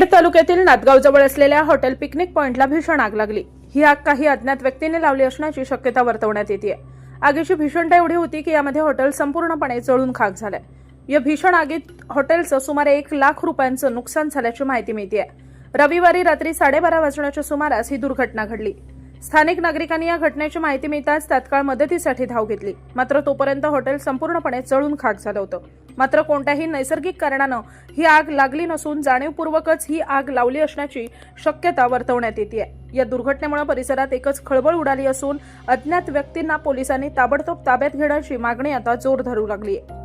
खेड तालुक्यातील नांदगावजवळ असलेल्या hotel picnic पॉइंटला भीषण आग लागली। ही आग काही अज्ञात व्यक्तीने लावली असण्याची शक्यता वर्तवण्यात येते। आगीची भीषणता एवढी होती की यामध्ये हॉटेल संपूर्णपणे जळून खाक झाले। या भीषण आगीत हॉटेलचं सुमारे 1 लाख रुपयांचं नुकसान झाल्याची माहिती मिळते। रविवारी रात्री 12:30 वाजण्याच्या सुमारास ही दुर्घटना घडली। स्थानिक नागरिकांनी या घटनेची माहिती मिळताच तात्काळ मदतीसाठी धाव घेतली, मात्र तोपर्यंत हॉटेल संपूर्णपणे जळून खाक झालं होतं। मात्र कोणत्याही नैसर्गिक कारणानं ही आग लागली नसून जाणीवपूर्वकच ही आग लावली असण्याची शक्यता वर्तवण्यात येते। या दुर्घटनेमुळे परिसरात एकच खळबळ उडाली असून अज्ञात व्यक्तींना पोलिसांनी ताबडतोब ताब्यात घेण्याची मागणी आता जोर धरू लागली आहे।